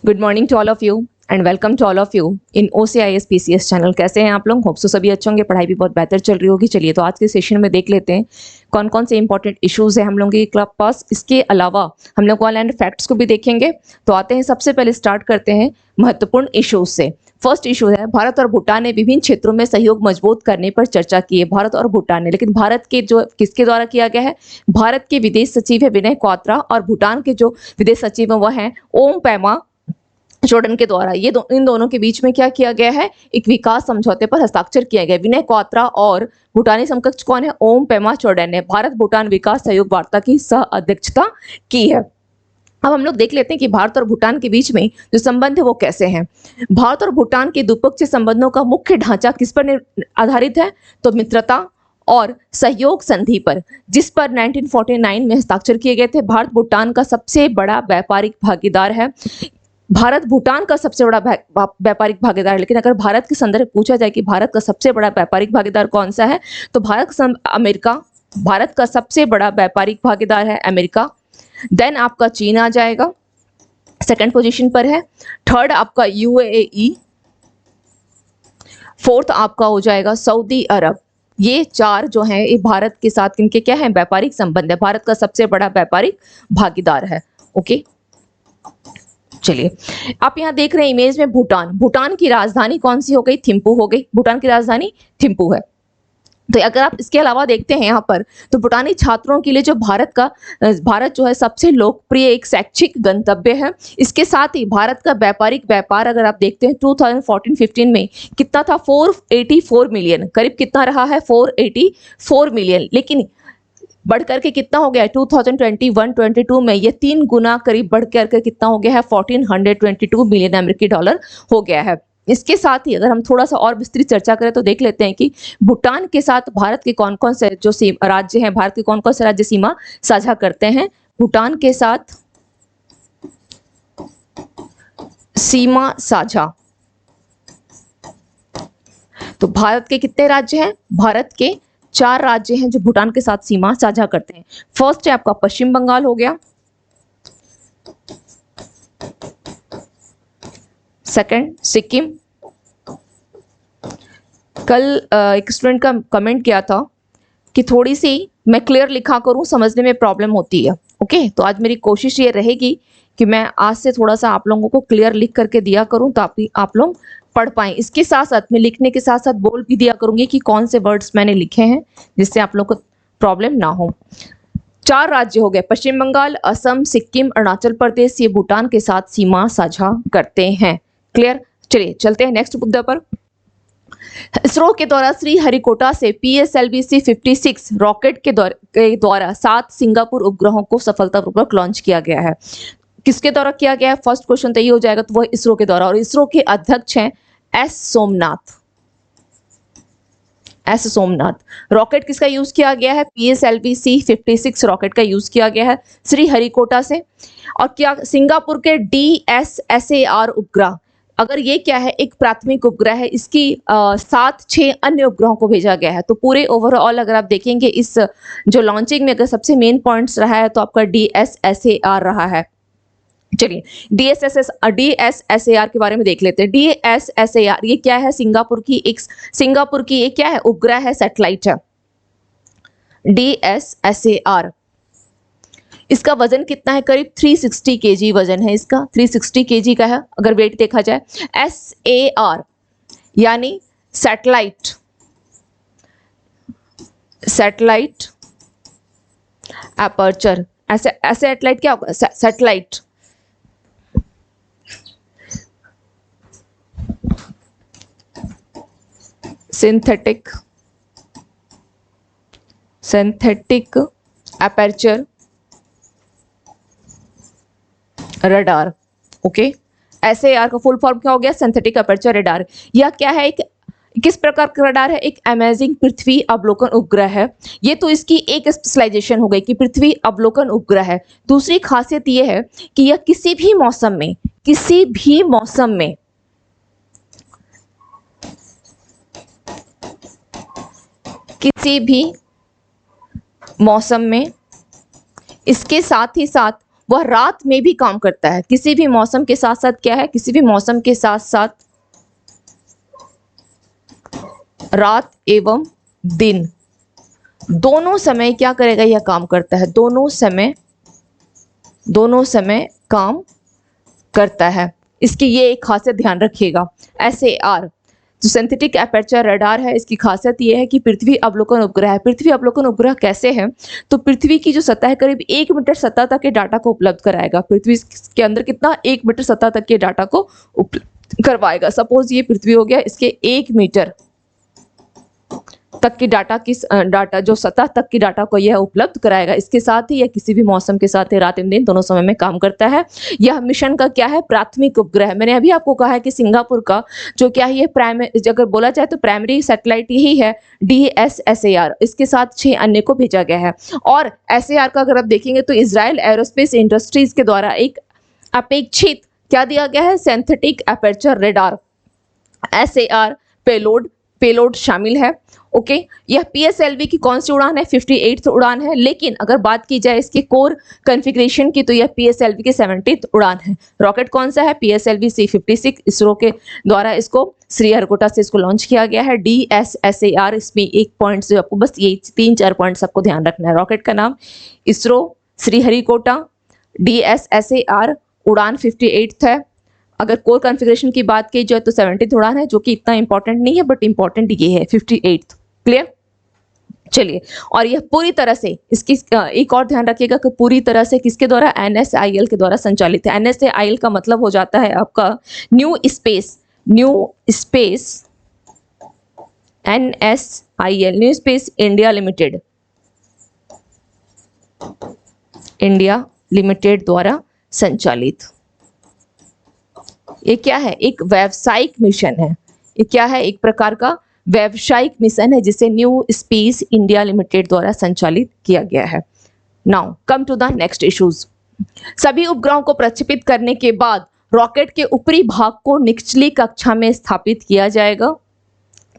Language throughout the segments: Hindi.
Good morning to all of you and welcome to all of you in OCIS PCS channel. कैसे हैं आप लोग? होप सो सभी अच्छे होंगे, पढ़ाई भी बहुत बेहतर चल रही होगी। चलिए तो आज के सेशन में देख लेते हैं कौन कौन से इंपॉर्टेंट इश्यूज है हम लोगों के क्लब पास। इसके अलावा हम लोग ऑनलाइन फैक्ट्स को भी देखेंगे। तो आते हैं, सबसे पहले स्टार्ट करते हैं महत्वपूर्ण इश्यूज से। फर्स्ट इशू है, भारत और भूटान ने विभिन्न क्षेत्रों में सहयोग मजबूत करने पर चर्चा की है। भारत और भूटान ने, लेकिन भारत के जो किसके द्वारा किया गया है? भारत के विदेश सचिव है विनय क्वात्रा और भूटान के जो विदेश सचिव है वह है ओम पैमा चोडन के द्वारा। इन दोनों के बीच में क्या किया गया है? एक विकास समझौते पर हस्ताक्षर किया गया। विनय क्वात्रा और भूटानी समकक्ष कौन है? ओम पेमा चोडन ने भारत भूटान विकास सहयोग वार्ता की सह अध्यक्षता की है। अब हम लोग देख लेते हैं कि भारत और भूटान के बीच में जो संबंध है वो कैसे हैं। भारत और भूटान के द्विपक्षीय संबंधों का मुख्य ढांचा किस पर आधारित है? तो मित्रता और सहयोग संधि पर, जिस पर 1949 में हस्ताक्षर किए गए थे। भारत भूटान का सबसे बड़ा व्यापारिक भागीदार है। भारत भूटान का सबसे बड़ा व्यापारिक भागीदार, लेकिन अगर भारत के संदर्भ पूछा जाए कि भारत का सबसे बड़ा व्यापारिक भागीदार कौन सा है, तो अमेरिका भारत का सबसे बड़ा व्यापारिक भागीदार है अमेरिका। देन आपका चीन आ जाएगा, सेकंड पोजीशन पर है। थर्ड आपका UAE, फोर्थ आपका हो जाएगा सऊदी अरब। ये चार जो हैं ये भारत के साथ इनके क्या है? व्यापारिक संबंध है। भारत का सबसे बड़ा व्यापारिक भागीदार है। ओके, चलिए आप यहाँ देख रहे हैं इमेज में भूटान की राजधानी कौन सी हो गई? थिम्पू हो गई। भूटान की राजधानी थिम्पू है। तो अगर आप इसके अलावा देखते हैं यहाँ पर, तो भूटानी छात्रों के लिए जो भारत जो है सबसे लोकप्रिय एक शैक्षिक गंतव्य है। इसके साथ ही भारत का व्यापार अगर आप देखते हैं 2014-15 में कितना था? 484 मिलियन, करीब कितना रहा है? 484 मिलियन। लेकिन बढ़ करके कितना हो गया है? 2021-22 में ये 3 गुना करीब बढ़ करके कितना हो गया है? 1422 मिलियन अमेरिकी डॉलर हो गया है। इसके साथ ही अगर हम थोड़ा सा और विस्तृत चर्चा करें तो देख लेते हैं कि भूटान के साथ भारत के कौन कौन से जो राज्य हैं, भारत के कौन कौन से राज्य सीमा साझा करते हैं भूटान के साथ सीमा साझा। तो भारत के कितने राज्य हैं? भारत के 4 राज्य हैं जो भूटान के साथ सीमा साझा करते हैं। फर्स्ट है आपका पश्चिम बंगाल हो गया, सेकंड सिक्किम। कल एक स्टूडेंट का कमेंट किया था कि थोड़ी सी मैं क्लियर लिखा करूं, समझने में प्रॉब्लम होती है। ओके, तो आज मेरी कोशिश ये रहेगी कि मैं आज से थोड़ा सा आप लोगों को क्लियर लिख करके दिया करूं ताकि आप लोग पढ़ पाएं। इसके साथ साथ मैं लिखने के साथ साथ बोल भी दिया करूंगी कि कौन से वर्ड्स मैंने लिखे हैं, जिससे आप लोग को प्रॉब्लम ना हो। 4 राज्य हो गए, पश्चिम बंगाल, असम, सिक्किम, अरुणाचल प्रदेश। ये भूटान के साथ सीमा साझा करते हैं। क्लियर? चलिए चलते हैं नेक्स्ट मुद्दा पर। इसरो के द्वारा श्रीहरिकोटा से PSLV-C56 रॉकेट के द्वारा 7 सिंगापुर उपग्रहों को सफलतापूर्वक लॉन्च किया गया है। किसके द्वारा किया गया है? फर्स्ट क्वेश्चन तो ये हो जाएगा, तो वह इसरो के द्वारा। और इसरो के अध्यक्ष हैं एस सोमनाथ। रॉकेट किसका यूज किया गया है? PSLV-C56 रॉकेट का यूज किया गया है श्रीहरिकोटा से। और क्या सिंगापुर के DSSAR उपग्रह, अगर ये क्या है? एक प्राथमिक उपग्रह है। इसकी 7-6 अन्य उपग्रहों को भेजा गया है। तो पूरे ओवरऑल अगर आप देखेंगे इस जो लॉन्चिंग में अगर सबसे मेन पॉइंट्स रहा है तो आपका DSSAR रहा है। चलिए DSSAR के बारे में देख लेते हैं। DSSAR ये क्या है? सिंगापुर की एक क्या है? उपग्रह है, सैटेलाइट है DSSAR। इसका वजन कितना है? करीब 360 kg वजन है इसका, 360 kg का है अगर वेट देखा जाए। SAR यानी सैटेलाइट अपर्चर। सैटेलाइट क्या होगा? Satellite synthetic aperture radar. Okay, SAR का फुल फॉर्म क्या हो गया? Synthetic aperture radar. यह क्या है? एक किस प्रकार का रडार है? एक अमेजिंग पृथ्वी अवलोकन उपग्रह है। ये तो इसकी एक स्पेशलाइजेशन हो गई कि पृथ्वी अवलोकन उपग्रह है। दूसरी खासियत यह है कि यह किसी भी मौसम में इसके साथ ही साथ वह रात में भी काम करता है। किसी भी मौसम के साथ साथ क्या है, किसी भी मौसम के साथ साथ रात एवं दिन दोनों समय क्या करेगा, यह काम करता है। दोनों समय काम करता है। इसकी ये एक खासियत ध्यान रखिएगा। SAR जो सिंथेटिक एपर्चर रडार है, इसकी खासियत ये है कि पृथ्वी अवलोकन उपग्रह है। पृथ्वी अवलोकन उपग्रह कैसे है, तो पृथ्वी की जो सतह है करीब 1 मीटर सतह तक के डाटा को उपलब्ध कराएगा। पृथ्वी के अंदर कितना, 1 मीटर सतह तक के डाटा को उपलब्ध करवाएगा। सपोज ये पृथ्वी हो गया, इसके 1 मीटर तक की डाटा जो सतह तक की डाटा को यह उपलब्ध कराएगा। इसके साथ ही यह किसी भी मौसम के साथ रात एवं दिन दोनों समय में काम करता है। यह मिशन का क्या है, प्राथमिक उपग्रह। मैंने अभी आपको कहा है कि सिंगापुर का जो क्या है, ये अगर बोला जाए तो प्राइमरी सैटेलाइट यही है DSSAR। इसके साथ 6 अन्य को भेजा गया है। और SAR का अगर आप देखेंगे तो इजराइल एरोस्पेस इंडस्ट्रीज के द्वारा एक अपेक्षित क्या दिया गया है, synthetic aperture radar SAR payload शामिल है। ओके, यह PSLV की कौन सी उड़ान है, 58th उड़ान है। लेकिन अगर बात की जाए इसके कोर कॉन्फ़िगरेशन की तो यह PSLV की 70th उड़ान है। रॉकेट कौन सा है, PSLV C56। इसरो के द्वारा इसको श्रीहरिकोटा से इसको लॉन्च किया गया है। DSSAR, इसमें एक पॉइंट से आपको बस ये 3-4 पॉइंट्स आपको ध्यान रखना है। रॉकेट का नाम इसरो श्रीहरिकोटा, DSSAR उड़ान 58th है। अगर कोर कॉन्फ़िगरेशन की बात की जाए तो 70th उड़ान है, जो कि इतना इंपॉर्टेंट नहीं है, बट इंपॉर्टेंट ये है 58th। क्लियर, चलिए। और यह पूरी तरह से इसकी एक और ध्यान रखिएगा कि पूरी तरह से किसके द्वारा, NSIL के द्वारा संचालित है। NSIL का मतलब हो जाता है आपका new space NSIL new space India limited द्वारा संचालित। ये क्या है, एक व्यावसायिक मिशन है। ये क्या है, एक प्रकार का व्यावसायिक मिशन है जिसे न्यू स्पेस इंडिया लिमिटेड द्वारा संचालित किया गया है। Now come to the next issues. सभी उपग्रहों को प्रक्षेपित करने के बाद रॉकेट के ऊपरी भाग को निचली कक्षा में स्थापित किया जाएगा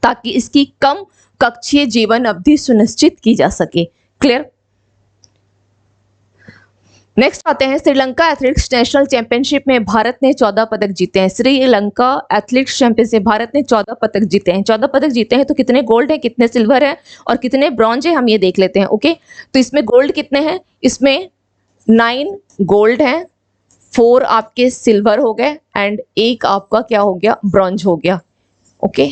ताकि इसकी कम कक्षीय जीवन अवधि सुनिश्चित की जा सके। क्लियर। नेक्स्ट आते हैं, श्रीलंका एथलेटिक्स नेशनल चैंपियनशिप में भारत ने 14 पदक जीते हैं। श्रीलंका एथलेटिक्स चैंपियनशिप भारत ने 14 पदक जीते हैं। 14 पदक जीते हैं तो कितने गोल्ड है, कितने सिल्वर है और कितने ब्रॉन्ज है, हम ये देख लेते हैं। ओके, तो इसमें गोल्ड कितने हैं, इसमें 9 गोल्ड हैं, 4 आपके सिल्वर हो गए एंड 1 आपका क्या हो गया, ब्रॉन्ज हो गया। ओके,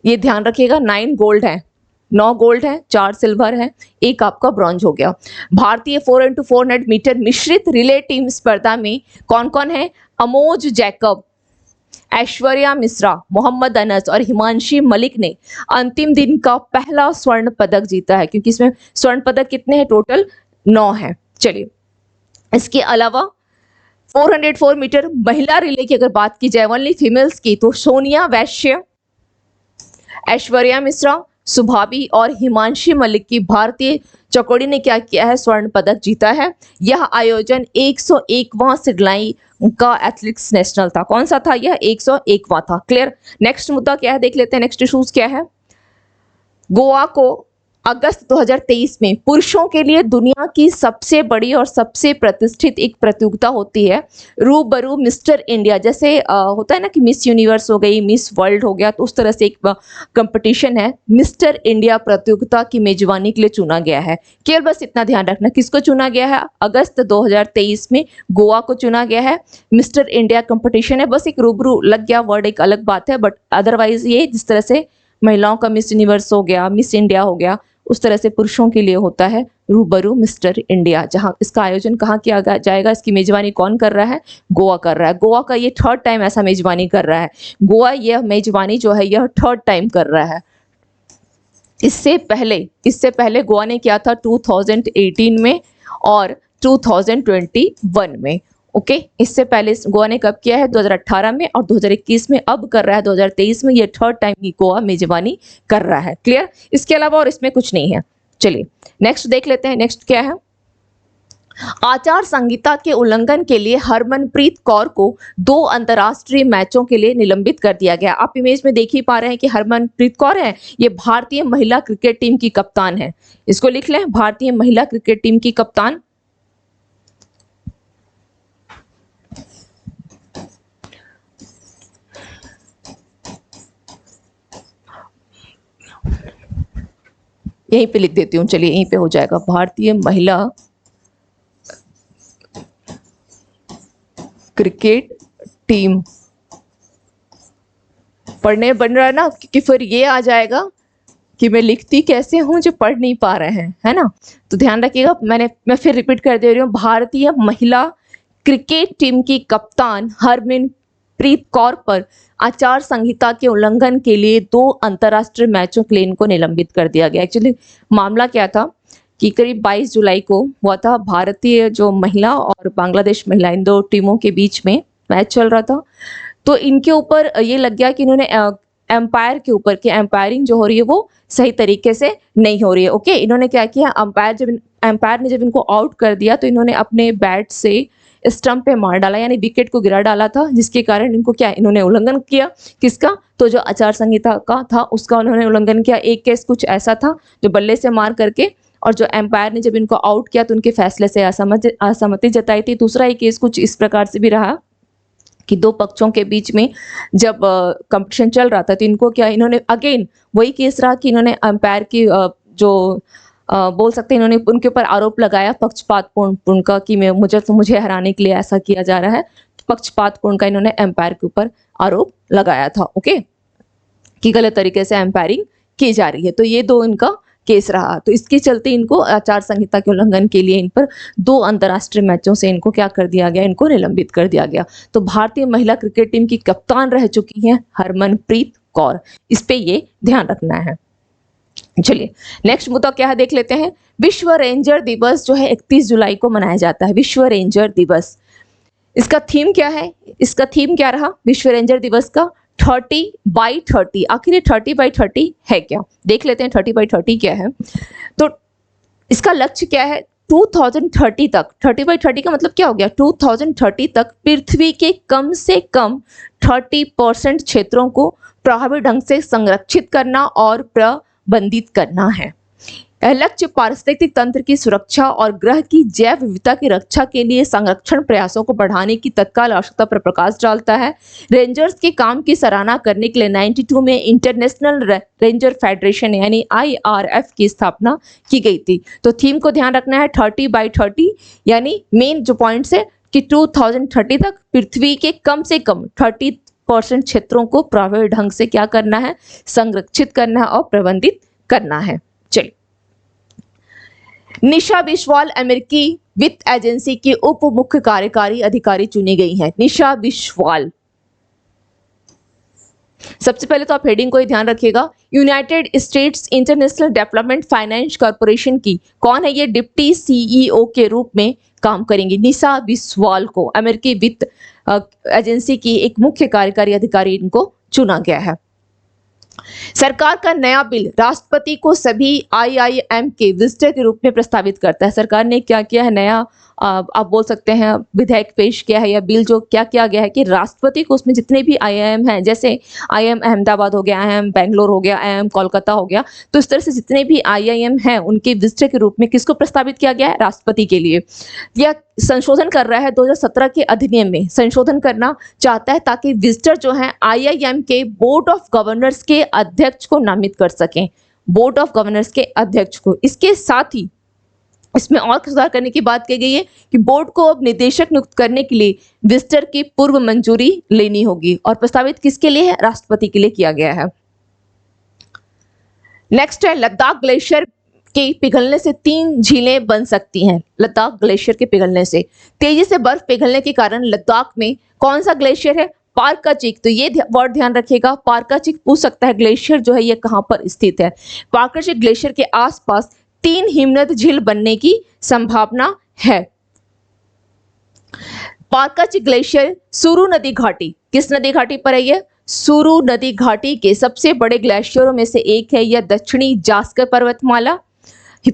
ये ध्यान रखिएगा, 9 गोल्ड है, 9 गोल्ड है, 4 सिल्वर है, 1 आपका ब्रॉन्ज हो गया। भारतीय 4x400 मीटर मिश्रित रिले टीम स्पर्धा में कौन कौन है, अमोज जैकब, ऐश्वर्या मिश्रा, मोहम्मद अनस और हिमांशी मलिक ने अंतिम दिन का पहला स्वर्ण पदक जीता है, क्योंकि इसमें स्वर्ण पदक कितने हैं, टोटल 9 है। चलिए, इसके अलावा 404 मीटर महिला रिले की अगर बात की जाए, ओनली फीमेल्स की, तो सोनिया वैश्य, ऐश्वर्या मिश्रा, सुभाबी और हिमांशी मलिक की भारतीय चकोड़ी ने क्या किया है, स्वर्ण पदक जीता है। यह आयोजन 101वां सिडलाई का एथलेटिक्स नेशनल था। कौन सा था यह, 101वां था। क्लियर। नेक्स्ट मुद्दा क्या है, देख लेते हैं। नेक्स्ट इशूज क्या है। गोवा को अगस्त 2023 में पुरुषों के लिए दुनिया की सबसे बड़ी और सबसे प्रतिष्ठित एक प्रतियोगिता होती है, रूबरू मिस्टर इंडिया। जैसे होता है ना कि मिस यूनिवर्स हो गई, मिस वर्ल्ड हो गया, तो उस तरह से एक कंपटीशन है। मिस्टर इंडिया प्रतियोगिता की मेजबानी के लिए चुना गया है। केवल बस इतना ध्यान रखना, किसको चुना गया है, अगस्त 2023 में गोवा को चुना गया है। मिस्टर इंडिया कंपटीशन है, बस एक रूबरू लग गया वर्ड, एक अलग बात है, बट अदरवाइज ये जिस तरह से महिलाओं का मिस यूनिवर्स हो गया, मिस इंडिया हो गया, उस तरह से पुरुषों के लिए होता है रूबरू मिस्टर इंडिया। जहां इसका आयोजन कहाँ किया जाएगा, इसकी मेजबानी कौन कर रहा है, गोवा कर रहा है। गोवा का ये 3rd टाइम ऐसा मेजबानी कर रहा है। गोवा यह मेजबानी जो है यह 3rd टाइम कर रहा है। इससे पहले गोवा ने किया था 2018 में और 2021 में। ओके, इससे पहले गोवा ने कब किया है, 2018 में और 2021 में, अब कर रहा है 2023 में। ये 3rd टाइम की गोवा मेजबानी कर रहा है। क्लियर। इसके अलावा और इसमें कुछ नहीं है। चलिए नेक्स्ट देख लेते हैं। नेक्स्ट क्या है, आचार संहिता के उल्लंघन के लिए हरमनप्रीत कौर को 2 अंतर्राष्ट्रीय मैचों के लिए निलंबित कर दिया गया। आप इमेज में देख ही पा रहे हैं कि हरमनप्रीत कौर है, ये भारतीय महिला क्रिकेट टीम की कप्तान है। इसको लिख लें, भारतीय महिला क्रिकेट टीम की कप्तान। यहीं पे लिख देती हूँ, चलिए यहीं पे हो जाएगा। भारतीय महिला क्रिकेट टीम, पढ़ने बन रहा है ना, क्योंकि फिर ये आ जाएगा कि मैं लिखती कैसे हूं जो पढ़ नहीं पा रहे हैं, है ना। तो ध्यान रखिएगा, मैं फिर रिपीट कर दे रही हूँ। भारतीय महिला क्रिकेट टीम की कप्तान हरमनप्रीत कौर पर आचार संहिता के उल्लंघन के लिए 2 अंतर्राष्ट्रीय मैचों के लिए इनको निलंबित कर दिया गया। एक्चुअली मामला क्या था कि करीब 22 जुलाई को हुआ था, भारतीय जो महिला और बांग्लादेश महिला, इन 2 टीमों के बीच में मैच चल रहा था। तो इनके ऊपर ये लग गया कि इन्होंने एम्पायर के ऊपर कि एम्पायरिंग जो हो रही है वो सही तरीके से नहीं हो रही है। ओके, इन्होंने क्या किया, एम्पायर ने जब इनको आउट कर दिया तो इन्होंने अपने बैट से स्टंप पे मार डाला, यानी विकेट को गिरा डाला था, जिसके कारण इनको क्या, इन्होंने उल्लंघन किया। किसका? तो जो आचार संहिता का था उसका उन्होंने उल्लंघन किया। एक केस कुछ ऐसा था जो बल्ले से मार करके, और जो एम्पायर ने जब इनको आउट किया तो उनके फैसले से असहमति जताई थी। दूसरा एक केस कुछ इस प्रकार से भी रहा कि 2 पक्षों के बीच में जब कंपटीशन चल रहा था तो इनको क्या, इन्होंने अगेन वही केस रहा कि इन्होंने अंपायर की जो बोल सकते हैं, इन्होंने उनके ऊपर आरोप लगाया पक्षपातपूर्ण का कि मुझे हराने के लिए ऐसा किया जा रहा है। पक्षपातपूर्ण का इन्होंने अंपायर के ऊपर आरोप लगाया था, ओके, कि गलत तरीके से अंपायरिंग की जा रही है। तो ये 2 इनका केस रहा। तो इसके चलते इनको आचार संहिता के उल्लंघन के लिए इन पर 2 अंतर्राष्ट्रीय मैचों से इनको क्या कर दिया गया, इनको निलंबित कर दिया गया। तो भारतीय महिला क्रिकेट टीम की कप्तान रह चुकी हैं हरमनप्रीत कौर, इस पे ये ध्यान रखना है। चलिए नेक्स्ट मुद्दा क्या है देख लेते हैं। विश्व रेंजर दिवस जो है 31 जुलाई को मनाया जाता है, विश्व रेंजर दिवस। इसका थीम क्या है, इसका थीम क्या रहा विश्व रेंजर दिवस का? 30/30। आखिर ये 30/30 है क्या, देख लेते हैं 30/30 क्या है। तो इसका लक्ष्य क्या है? 2030 तक, 30/30 का मतलब क्या हो गया, 2030 तक पृथ्वी के कम से कम 30% क्षेत्रों को प्रभावी ढंग से संरक्षित करना और प्रबंधित करना है। यह लक्ष्य पारिस्थितिक तंत्र की सुरक्षा और ग्रह की जैव विविधता की रक्षा के लिए संरक्षण प्रयासों को बढ़ाने की तत्काल आवश्यकता पर प्रकाश डालता है। रेंजर्स के काम की सराहना करने के लिए 92 में इंटरनेशनल रेंजर फेडरेशन यानी IRF की स्थापना की गई थी। तो थीम को ध्यान रखना है 30/30, यानी मेन जो पॉइंट्स है कि 2030 तक पृथ्वी के कम से कम 30% क्षेत्रों को प्रभावी ढंग से क्या करना है, संरक्षित करना है और प्रबंधित करना है। चलिए, निशा बिस्वाल अमेरिकी वित्त एजेंसी की उप मुख्य कार्यकारी अधिकारी चुनी गई हैं। निशा बिस्वाल, सबसे पहले तो आप हेडिंग को ही ध्यान रखिएगा। United states international development finance corporation की कौन है ये? डिप्टी CEO के रूप में काम करेंगी। निशा बिस्वाल को अमेरिकी वित्त एजेंसी की एक मुख्य कार्यकारी अधिकारी इनको चुना गया है। सरकार का नया बिल राष्ट्रपति को सभी IIM के विजिटर के रूप में प्रस्तावित करता है। सरकार ने क्या किया है, नया आप बोल सकते हैं विधेयक पेश किया है या बिल जो क्या किया गया है कि राष्ट्रपति को उसमें जितने भी IIM हैं, जैसे IIM अहमदाबाद हो गया, IIM बेंगलोर हो गया, IIM कोलकाता हो गया, तो इस तरह से जितने भी IIM हैं उनके विजिटर के रूप में किसको प्रस्तावित किया गया है? राष्ट्रपति के लिए। यह संशोधन कर रहा है 2017 के अधिनियम में संशोधन करना चाहता है ताकि विजिटर जो हैं IIM के बोर्ड ऑफ गवर्नर्स के अध्यक्ष को नामित कर सकें, बोर्ड ऑफ गवर्नर्स के अध्यक्ष को। इसके साथ ही इसमें और सुधार करने की बात की गई है कि बोर्ड को अब निदेशक नियुक्त करने के लिए विजिटर की पूर्व मंजूरी लेनी होगी, और प्रस्तावित किसके लिए है? राष्ट्रपति के लिए किया गया है। नेक्स्ट है, लद्दाख ग्लेशियर के पिघलने से 3 झीलें बन सकती हैं। लद्दाख ग्लेशियर के पिघलने से, तेजी से बर्फ पिघलने के कारण लद्दाख में कौन सा ग्लेशियर है? पारकाचिक। तो ये वर्ड ध्यान रखिएगा, पारकाचिक पूछ सकता है ग्लेशियर जो है ये कहां पर स्थित है। पारकाचिक ग्लेशियर के आसपास 3 हिमनद झील बनने की संभावना है। पारकाचिक ग्लेशियर सुरु नदी घाटी, किस नदी घाटी पर है ये? सुरु नदी घाटी के सबसे बड़े ग्लेशियरों में से एक है। यह दक्षिणी जास्कर पर्वतमाला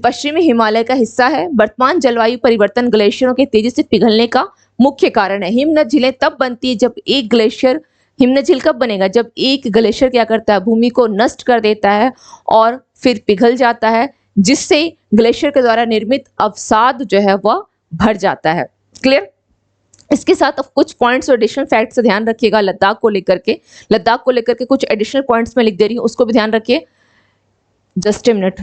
पश्चिमी हिमालय का हिस्सा है। वर्तमान जलवायु परिवर्तन ग्लेशियरों के तेजी से पिघलने का मुख्य कारण है। हिमनद झीलें तब बनती है जब एक ग्लेशियर, हिमनद झील कब बनेगा? जब एक ग्लेशियर क्या करता है, भूमि को नष्ट कर देता है और फिर पिघल जाता है, जिससे ग्लेशियर के द्वारा निर्मित अवसाद जो है वह भर जाता है। क्लियर? इसके साथ अब कुछ पॉइंट्स और एडिशनल फैक्ट्स ध्यान रखिएगा लद्दाख को लेकर के। लद्दाख को लेकर के कुछ एडिशनल पॉइंट्स में लिख दे रही हूँ, उसको भी ध्यान रखिए। जस्ट ए मिनट,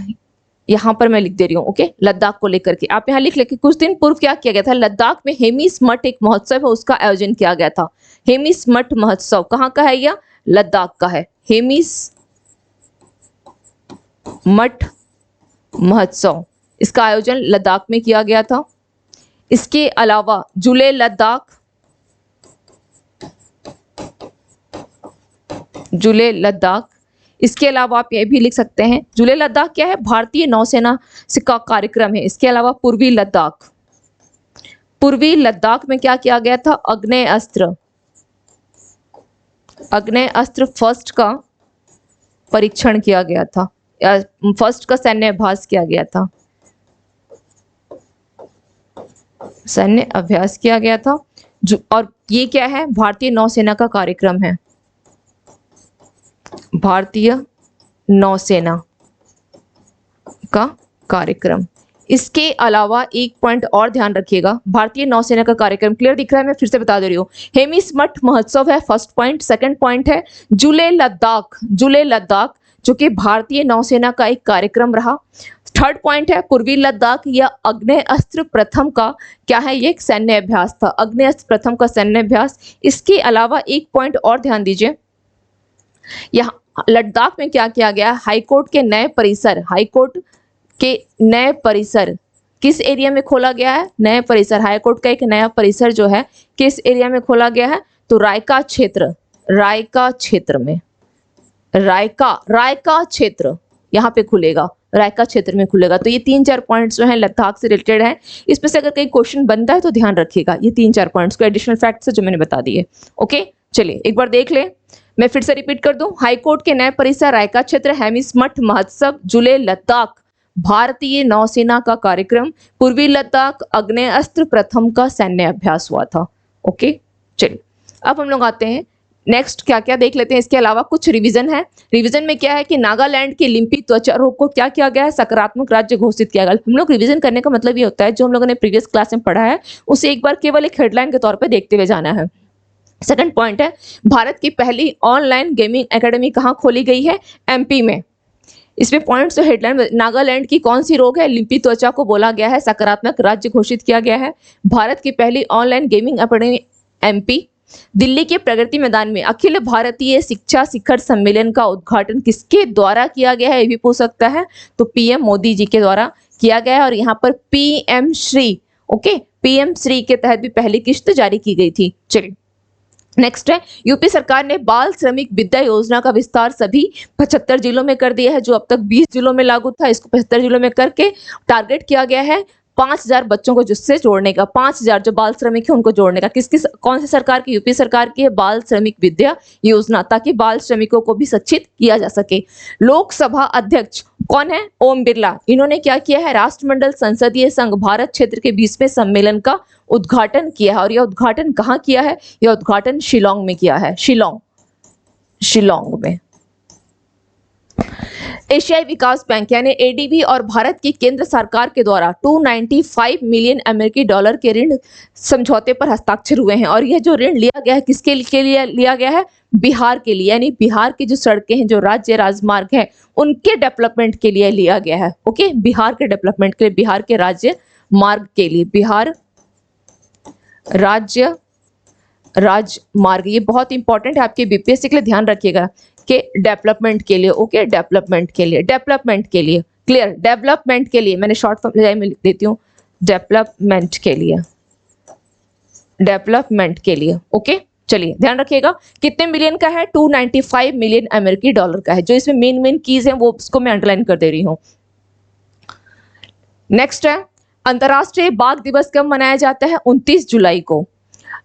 यहां पर मैं लिख दे रही हूँ, ओके, लद्दाख को लेकर के आप यहाँ लिख ले कि कुछ दिन पूर्व क्या किया गया था, लद्दाख में हेमिस मठ एक महोत्सव है, उसका आयोजन किया गया था। हेमिस मठ महोत्सव कहाँ का है, यह लद्दाख का है। हेमिस मठ महोत्सव, इसका आयोजन लद्दाख में किया गया था। इसके अलावा जुले लद्दाख, जुले लद्दाख, इसके अलावा आप ये भी लिख सकते हैं, जुले लद्दाख क्या है, भारतीय नौसेना से का कार्यक्रम है। इसके अलावा पूर्वी लद्दाख, पूर्वी लद्दाख में क्या किया गया था, आग्नेय अस्त्र, आग्नेय अस्त्र फर्स्ट का परीक्षण किया गया था, फर्स्ट का सैन्य अभ्यास किया गया था, सैन्य अभ्यास किया गया था। और ये क्या है, भारतीय नौसेना का कार्यक्रम है, भारतीय नौसेना का कार्यक्रम। इसके अलावा एक पॉइंट और ध्यान रखिएगा, भारतीय नौसेना का कार्यक्रम क्लियर दिख रहा है, मैं फिर से बता दे रही हूँ। हेमिस मठ महोत्सव है फर्स्ट पॉइंट। सेकंड पॉइंट है जुले लद्दाख, जुले लद्दाख जो कि भारतीय नौसेना का एक कार्यक्रम रहा। थर्ड पॉइंट है पूर्वी लद्दाख या आग्नेय अस्त्र प्रथम का क्या है, ये एक सैन्य अभ्यास था, आग्नेय अस्त्र प्रथम का सैन्य अभ्यास। इसके अलावा एक पॉइंट और ध्यान दीजिए, यहाँ लद्दाख में क्या किया गया, हाईकोर्ट के नए परिसर, हाईकोर्ट के नए परिसर किस एरिया में खोला गया है, नए परिसर, हाईकोर्ट का एक नया परिसर जो है किस एरिया में खोला गया है, तो रायका क्षेत्र, रायका क्षेत्र में, रायका क्षेत्र यहाँ पे खुलेगा, रायका क्षेत्र में खुलेगा। तो ये 3-4 पॉइंट्स जो हैं लद्दाख से रिलेटेड है, इसमें से अगर कहीं क्वेश्चन बनता है तो ध्यान रखिएगा ये 3-4 पॉइंट्स को, एडिशनल फैक्ट्स है जो मैंने बता दिए। ओके चलिए एक बार देख ले, मैं फिर से रिपीट कर दूं, हाईकोर्ट के नए परिसर, रायका क्षेत्र, हेमिस मठ महोत्सव, जुले लद्दाख, भारतीय नौसेना का कार्यक्रम, पूर्वी लद्दाख, आग्नेय अस्त्र प्रथम का सैन्य अभ्यास हुआ था। ओके चलिए अब हम लोग आते हैं नेक्स्ट, क्या क्या देख लेते हैं। इसके अलावा कुछ रिवीजन है, रिवीजन में क्या है कि नागालैंड के लिम्पी त्वचा रोग को क्या किया गया है, सकारात्मक राज्य घोषित किया गया। हम लोग रिवीजन करने का मतलब ये होता है जो हम लोगों ने प्रीवियस क्लास में पढ़ा है उसे एक बार केवल एक हेडलाइन के तौर पर देखते हुए जाना है। सेकंड पॉइंट है भारत की पहली ऑनलाइन गेमिंग एकेडमी कहाँ खोली गई है, एमपी में। इसमें पॉइंट्स तो हेडलाइन, नागालैंड की कौन सी रोग है, लिम्पी त्वचा को बोला गया है, सकारात्मक राज्य घोषित किया गया है। भारत की पहली online gaming academy MP. Delhi के प्रगति मैदान में अखिल भारतीय शिक्षा शिखर सम्मेलन का उद्घाटन किसके द्वारा किया गया है, ये भी पूछ सकता है, तो पीएम मोदी जी के द्वारा किया गया है। और यहाँ पर PM Shri, okay, PM Shri के तहत भी पहली किस्त जारी की गई थी। चलिए नेक्स्ट है, यूपी सरकार ने बाल श्रमिक विद्या योजना का विस्तार सभी 75 जिलों में कर दिया है। जो अब तक 20 जिलों में लागू था, इसको 75 जिलों में करके टारगेट किया गया है 5000 बच्चों को जिससे जोड़ने का, 5000 जो बाल श्रमिक है उनको जोड़ने का। किस कौन सी सरकार की, यूपी सरकार की है बाल श्रमिक विद्या योजना, ताकि बाल श्रमिकों को भी शिक्षित किया जा सके। लोकसभा अध्यक्ष कौन है, ओम बिरला। इन्होंने क्या किया है, राष्ट्रमंडल संसदीय संघ भारत क्षेत्र के 20वें सम्मेलन का उद्घाटन किया है। और यह उद्घाटन कहाँ किया है, यह उद्घाटन शिलोंग में किया है, शिलोंग में। एशियाई विकास बैंक यानी एडीबी और भारत की केंद्र सरकार के द्वारा 295 मिलियन अमेरिकी डॉलर के ऋण समझौते पर हस्ताक्षर हुए हैं। और यह जो ऋण लिया गया है किसके लिए लिया गया है, बिहार के लिए, यानी बिहार की जो सड़कें हैं, जो राज्य राजमार्ग हैं, उनके डेवलपमेंट के लिए लिया गया है। ओके, बिहार के डेवलपमेंट के लिए, बिहार के राज्य मार्ग के लिए, बिहार राज्य राजमार्ग, ये बहुत इंपॉर्टेंट है आपके बीपीएससी के लिए, ध्यान रखिएगा के डेवलपमेंट के लिए। ओके, डेवलपमेंट के लिए, डेवलपमेंट के लिए, क्लियर, डेवलपमेंट के लिए, मैंने शॉर्ट फॉर्म में लिख देती हूँ, डेवलपमेंट के लिए, डेवलपमेंट के लिए। ओके चलिए ध्यान रखिएगा कितने मिलियन का है, 295 मिलियन अमेरिकी डॉलर का है। जो इसमें मेन कीज हैं वो उसको मैं अंडरलाइन कर दे रही हूँ। नेक्स्ट है, अंतरराष्ट्रीय बाघ दिवस कब मनाया जाता है, 29 जुलाई को।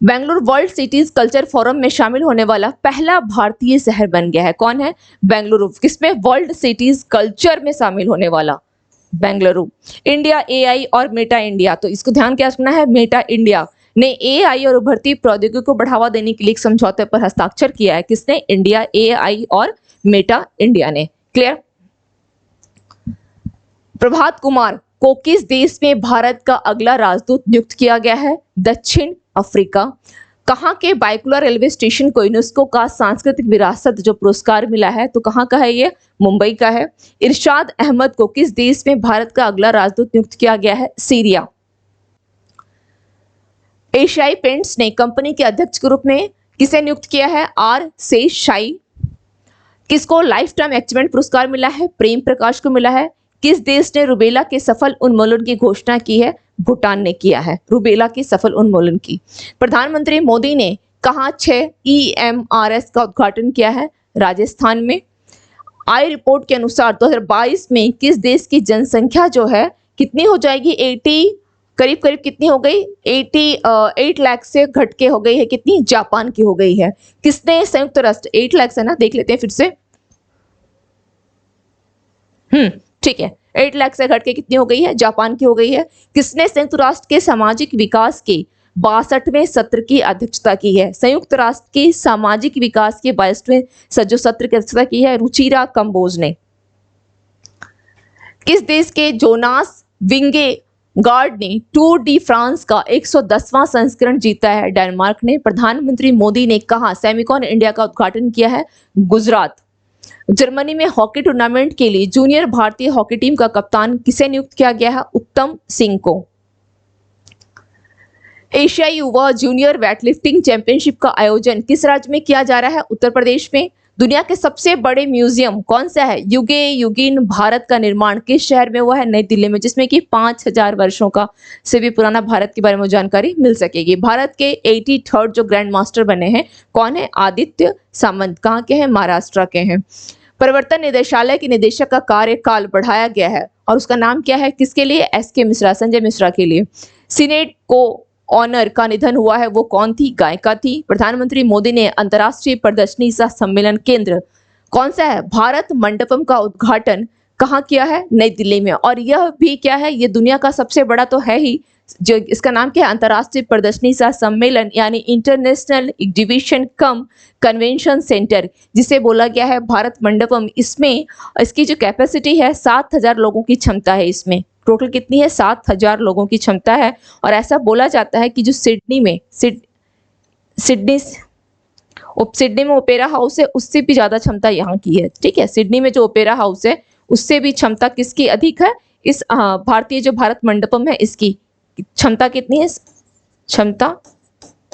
Bengaluru world cities culture forum में शामिल होने वाला पहला भारतीय शहर बन गया है। कौन है, बेंगलुरु, किसमें, वर्ल्ड सिटीज कल्चर में शामिल होने वाला बेंगलुरु। इंडिया, एआई और मेटा इंडिया, तो इसको ध्यान क्या रखना है, मेटा इंडिया ने एआई और उभरती प्रौद्योगिकी को बढ़ावा देने के लिए एक समझौते पर हस्ताक्षर किया है। किसने, इंडिया, एआई और मेटा इंडिया ने। क्लियर। प्रभात कुमार को किस देश में भारत का अगला राजदूत नियुक्त किया गया है, दक्षिण अफ्रीका। कहाँ के बायकुला रेलवे स्टेशन को यूनेस्को का सांस्कृतिक विरासत जो पुरस्कार मिला है, तो कहाँ का है ये? मुंबई का है। इरशाद अहमद को किस देश में भारत का अगला राजदूत नियुक्त किया गया है? सीरिया। एशियाई पेंट्स ने कंपनी के अध्यक्ष के रूप में किसे नियुक्त किया है? आर शेषशायी। किसको लाइफ टाइम अचीवमेंट पुरस्कार मिला है? प्रेम प्रकाश को मिला है। किस देश ने रुबेला के सफल उन्मूलन की घोषणा की है? भूटान ने किया है रुबेला के सफल उन्मूलन की। प्रधानमंत्री मोदी ने कहां 6 EMRS का उद्घाटन किया है? राजस्थान में। आई रिपोर्ट के अनुसार 2022 में किस देश की जनसंख्या जो है कितनी हो जाएगी? 80 करीब करीब कितनी हो गई? 88 लाख से घट के हो गई है कितनी? जापान की हो गई है। किसने? संयुक्त राष्ट्र। 8 लाख है ना, देख लेते हैं फिर से। ठीक है, 8 लाख से घट के कितनी हो गई है? जापान की हो गई है। किसने संयुक्त राष्ट्र के सामाजिक विकास के 62वें सत्र की अध्यक्षता की है? संयुक्त राष्ट्र के सामाजिक विकास के 22वें जो सत्र की अध्यक्षता की है रुचिरा कंबोज ने। किस देश के जोनास विंगेगार्ड ने टूर डी फ्रांस का 110वां संस्करण जीता है? डेनमार्क ने। प्रधानमंत्री मोदी ने कहा सेमिकॉन इंडिया का उद्घाटन किया है? गुजरात। जर्मनी में हॉकी टूर्नामेंट के लिए जूनियर भारतीय हॉकी टीम का कप्तान किसे नियुक्त किया गया है? उत्तम सिंह को। एशियाई युवा जूनियर वेटलिफ्टिंग चैंपियनशिप का आयोजन किस राज्य में किया जा रहा है? उत्तर प्रदेश में। दुनिया के सबसे बड़े म्यूजियम कौन सा है? युगे युगीन भारत का निर्माण किस शहर में हुआ है? नई दिल्ली में, जिसमें कि 5000 वर्षों का से भी पुराना भारत के बारे में जानकारी मिल सकेगी। भारत के 83rd जो ग्रैंड मास्टर बने हैं कौन है? आदित्य सामंत। कहाँ के हैं? महाराष्ट्र के हैं। प्रवर्तन निदेशालय के निदेशक का कार्यकाल बढ़ाया गया है और उसका नाम क्या है? किसके लिए? SK मिश्रा, संजय मिश्रा के लिए। सीनेट को ऑनर का निधन हुआ है, वो कौन थी? गायिका थी। प्रधानमंत्री मोदी ने अंतर्राष्ट्रीय प्रदर्शनी सह सम्मेलन केंद्र कौन सा है? भारत मंडपम का उद्घाटन कहाँ किया है? नई दिल्ली में। और यह भी क्या है? ये दुनिया का सबसे बड़ा तो है ही, जो इसका नाम क्या है? अंतर्राष्ट्रीय प्रदर्शनी सह सम्मेलन यानी इंटरनेशनल एग्जीबिशन कम कन्वेंशन सेंटर, जिसे बोला गया है भारत मंडपम। इसमें इसकी जो कैपेसिटी है 7000 लोगों की क्षमता है। इसमें टोटल कितनी है? 7000 लोगों की क्षमता है। और ऐसा बोला जाता है कि जो सिडनी में सिडनी में ओपेरा हाउस है, उससे भी ज्यादा क्षमता यहाँ की है। ठीक है, सिडनी में जो ओपेरा हाउस है उससे भी क्षमता किसकी अधिक है? इस भारतीय जो भारत मंडपम है इसकी क्षमता कितनी है? क्षमता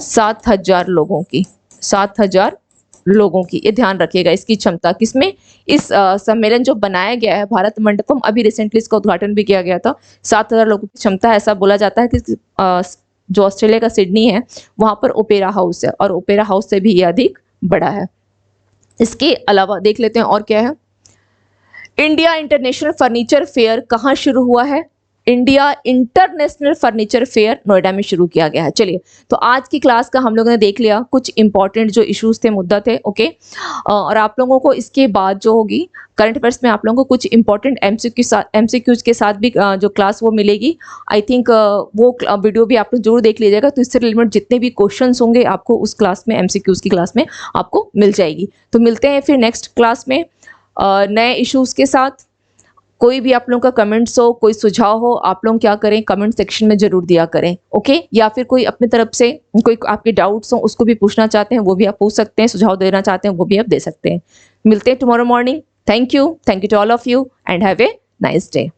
7000 लोगों की। 7000 लोगों की, ये ध्यान रखिएगा इसकी क्षमता। किसमें? इस सम्मेलन जो बनाया गया है भारत मंडपम, अभी रिसेंटली इसका उद्घाटन भी किया गया था। 7000 लोगों की क्षमता। ऐसा बोला जाता है कि जो ऑस्ट्रेलिया का सिडनी है वहां पर ओपेरा हाउस है और ओपेरा हाउस से भी ये अधिक बड़ा है। इसके अलावा देख लेते हैं और क्या है। इंडिया इंटरनेशनल फर्नीचर फेयर कहाँ शुरू हुआ है? India international furniture fair Noida में शुरू किया गया है। चलिए, तो आज की क्लास का हम लोगों ने देख लिया कुछ इंपॉर्टेंट जो इश्यूज थे, मुद्दा थे। ओके, और आप लोगों को इसके बाद जो होगी करंट अफेयर्स में आप लोगों को कुछ इंपॉर्टेंट MCQs के साथ भी जो क्लास वो मिलेगी। आई थिंक वो वीडियो भी आप लोग जरूर देख लीजिएगा। तो इससे रिलेटेड जितने भी क्वेश्चन होंगे आपको उस क्लास में, MCQs की क्लास में आपको मिल जाएगी। तो मिलते हैं फिर नेक्स्ट क्लास में नए इश्यूज के साथ। कोई भी आप लोगों का कमेंट्स हो, कोई सुझाव हो, आप लोग क्या करें कमेंट सेक्शन में जरूर दिया करें। ओके, या फिर कोई अपनी तरफ से कोई आपके डाउट्स हो उसको भी पूछना चाहते हैं वो भी आप पूछ सकते हैं, सुझाव देना चाहते हैं वो भी आप दे सकते हैं। मिलते हैं tomorrow morning. Thank you to all of you and have a nice day.